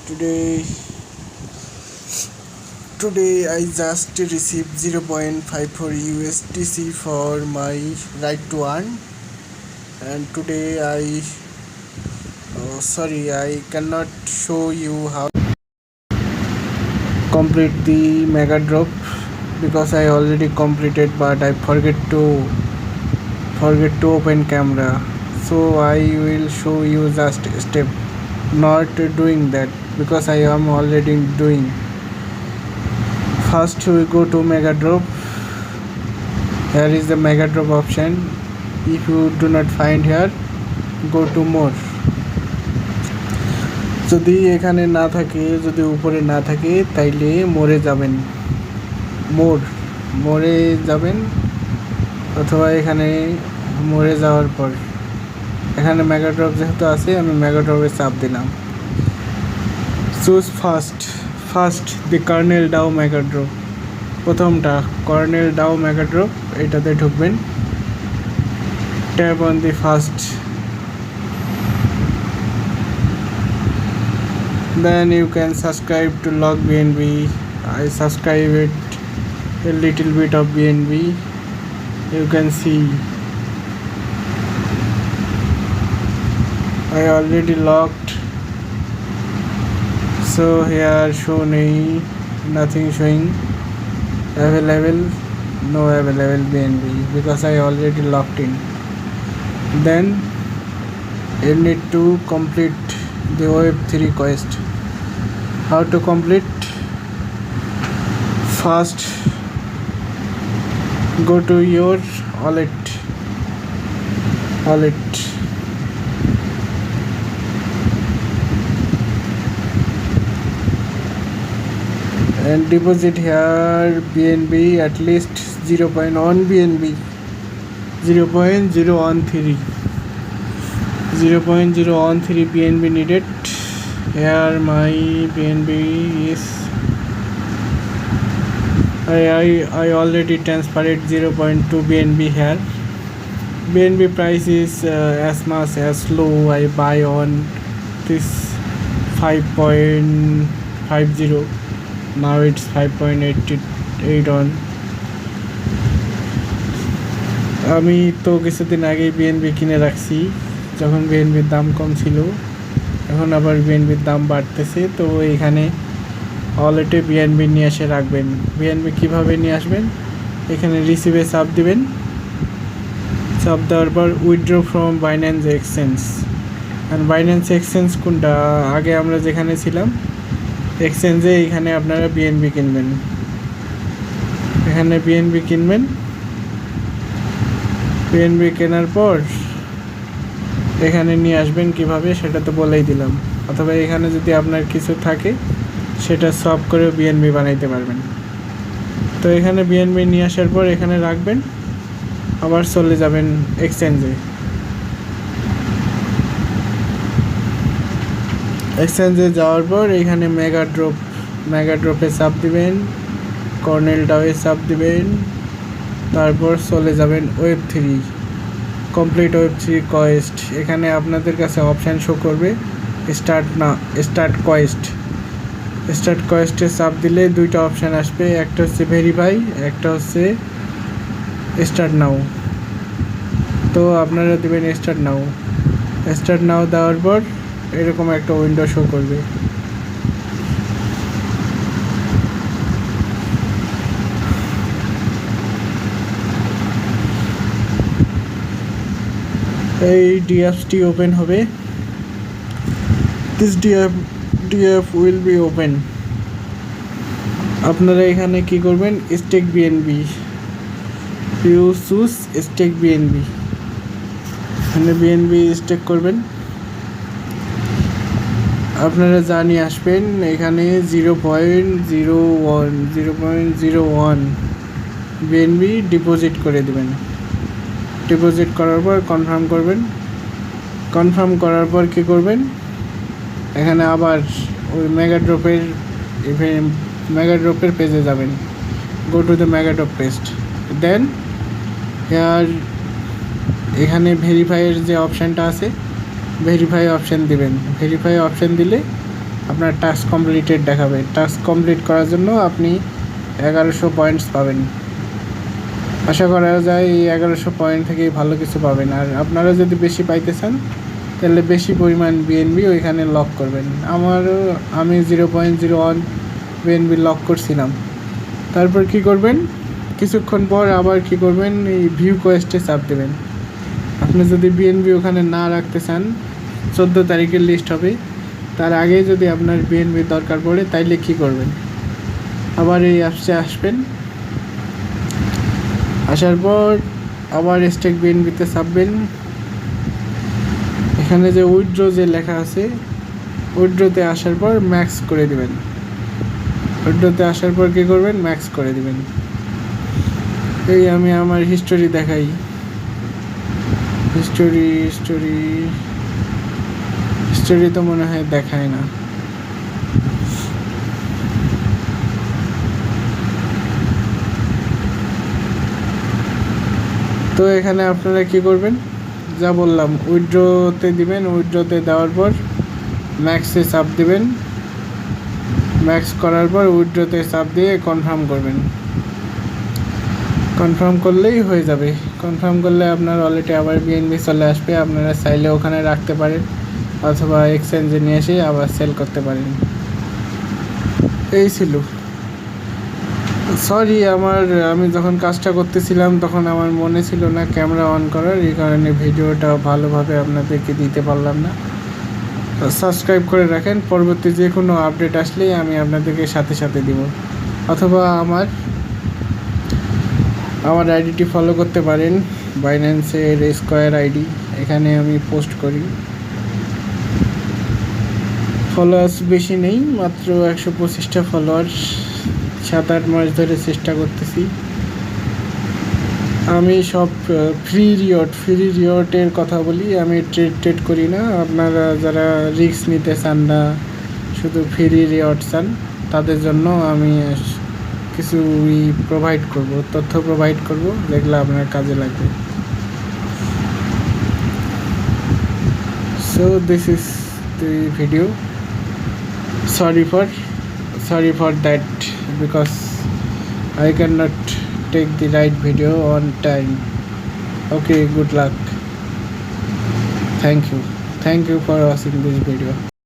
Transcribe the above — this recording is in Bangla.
Today today I just received 0.54 USDC for my right to earn, and today I cannot show you how complete the mega drop because I already completed, but I forget to open camera. So I will show you just step, not doing that because I am already doing. First we go to mega drop. Here is the mega drop option. If you do not find here, go to more. যদি এখানে না থাকে, যদি উপরে না থাকে, তাইলে মোরে যাবেন, মোরে যাবেন, অথবা এখানে মোরে যাওয়ার পর এখানে মেগা ড্রপ যেহেতু আছে, আমি মেগা ড্রপে চাপ দিলাম। Choose first the Kernel DAO mega drop, প্রথমটা কার্নেল ডাও মেগা ড্রপ, এটাতে ঢুকবেন। Tap on the first, then you can subscribe to log BNB. I subscribe it a little bit of BNB. You can see I already logged, so here show nothing showing available, no available BNB because I already logged in. Then you need to complete the Web3 quest. How to complete? First go to your wallet and deposit here BNB, at least 0.1 BNB, 0.013 BNB needed. Here my BNB is I already transferred 0.2 BNB here. BNB price is as much as low. I buy on this 5.50, now it's 5.88 on. আমি তো কিছুদিন আগেই বিএনবি কিনে রাখছি, যখন বিএনবির দাম কম ছিল। এখন আবার বিএনবির দাম বাড়তেছে, তো এখানে ওয়ালেটে বিএনবি নিয়ে এসে রাখবেন। বিএনবি কীভাবে নিয়ে আসবেন? এখানে রিসিভে চাপ দিবেন, চাপ দেওয়ার পর উইথড্র ফ্রম বাইন্যান্স এক্সচেঞ্জ। আর বাইন্যান্স এক্সচেঞ্জ কোনটা? আগে আমরা যেখানে ছিলাম এক্সচেঞ্জে, এইখানে আপনারা বিএনবি কিনবেন, এখানে বিএনবি কিনবেন। বিএনবি কেনার পর এখানে নিয়ে আসবেন, কিভাবে সেটা তো বলেই দিলাম। অথবা এখানে যদি আপনার কিছু থাকে সেটা সব করে বিএনবি বানাইতে পারবেন। তো এখানে বিএনবি নিয়ে আসার পর এখানে রাখবেন, আবার চলে যাবেন এক্সচেঞ্জে যাওয়ার পর এখানে মেগা ড্রপে চাপ দিবেন, কর্নেল ডাওয়ে চাপ দিবেন, তারপর চলে যাবেন Web3 কমপ্লিট Web3 কোয়েস্ট। এখানে আপনাদের কাছে অপশান শো করবে স্টার্ট কোয়েস্টে চাপ দিলে দুইটা অপশান আসবে, একটা হচ্ছে ভেরিফাই, একটা হচ্ছে স্টার্ট নাও। তো আপনারা দেবেন স্টার্ট নাও দেওয়ার পর এরকম একটা উইন্ডো শো করবে। এই ডিএফটি ওপেন হবে, this DF will be open. আপনারা এখানে কি করবেন? Stake BNB, you choose stake BNB, এখানে বিএনবি স্টেক করবেন। আপনারা জানিয়ে আসবেন এখানে 0.01 বিএনবি ডিপোজিট করে দেবেন। ডিপোজিট করার পর কনফার্ম করবেন। কনফার্ম করার পর কী করবেন? এখানে আবার ওই মেগা ড্রপের পেজে যাবেন, go to the mega drop page. Then এখানে ভেরিফাইয়ের যে অপশানটা আছে, ভেরিফাই অপশান দিবেন। ভেরিফাই অপশান দিলে আপনার টাস্ক কমপ্লিটেড দেখাবে। টাস্ক কমপ্লিট করার জন্য আপনি 1100 পয়েন্টস পাবেন। আশা করা যায় এই 1100 পয়েন্ট থেকেই ভালো কিছু পাবেন। আর আপনারা যদি বেশি পাইতে চান তাহলে বেশি পরিমাণ বিএনবি ওইখানে লক করবেন। আমি 0.01 বিএনবি লক করছিলাম। তারপর কি করবেন, কিছুক্ষণ পর আবার কি করবেন, এই ভিউ কোয়েস্টে চাপ দেবেন। আপনি যদি বিএনবি ওখানে না রাখতে চান, 14 তারিখের লিস্ট হবে, তার আগে যদি আপনার বিএনবি দরকার পড়ে তাইলে কি করবেন, আবার এই অ্যাপসে আসবেন। আসার পর আবার স্টেক বিএনবিতে চাপবেন। এখানে যে উইথড্র যে লেখা আছে, উইথড্রতে আসার পর ম্যাক্স করে দিবেন। উইথড্রতে আসার পর কী করবেন, ম্যাক্স করে দিবেন। এই আমি আমার হিস্টোরি দেখাই। হিস্টোরি তো মনে হয় দেখায় না। তো এখানে আপনারা কি করবেন, যা বললাম, উইথড্রতে দিবেন। উইথড্রতে দেওয়ার পর ম্যাক্সে চাপ দিবেন। ম্যাক্স করার পর উইথড্রতে চাপ দিয়ে কনফার্ম করবেন। কনফার্ম করলেই হয়ে যাবে। কনফার্ম করলে আপনার ওয়ালেটে আবার বিএনবি চলে আসবে। আপনারা চাইলে ওখানে রাখতে পারেন অথবা এক্সচেঞ্জে নিয়ে এসে আবার সেল করতে পারেন। এই ছিল। সরি, আমি যখন কাজটা করতেছিলাম তখন আমার মনে ছিল না ক্যামেরা অন করার, এই কারণে ভিডিওটা ভালোভাবে আপনাদেরকে দিতে পারলাম না। সাবস্ক্রাইব করে রাখেন, পরবর্তী যে কোনো আপডেট আসলেই আমি আপনাদেরকে সাথে সাথে দিব। অথবা আমার আইডিটি ফলো করতে পারেন, বাইন্যান্সের স্কোয়ার আইডি, এখানে আমি পোস্ট করি। ফলোয়ার্স বেশি নেই, মাত্র 125টা ফলোয়ার্স। 7-8 মাস ধরে চেষ্টা করতেছি। আমি সব ফ্রি রিওয়ার্ডের কথা বলি, আমি ট্রেড করি না। আপনারা যারা রিস্ক নিতে চান না, শুধু ফ্রি রিওয়ার্ড চান, তাদের জন্য আমি কিছু তথ্য প্রোভাইড করব যেগুলো আপনার কাজে লাগবে। So this is the video. Sorry for that, because I cannot take the right video on time. Okay, good luck. Thank you for watching this video.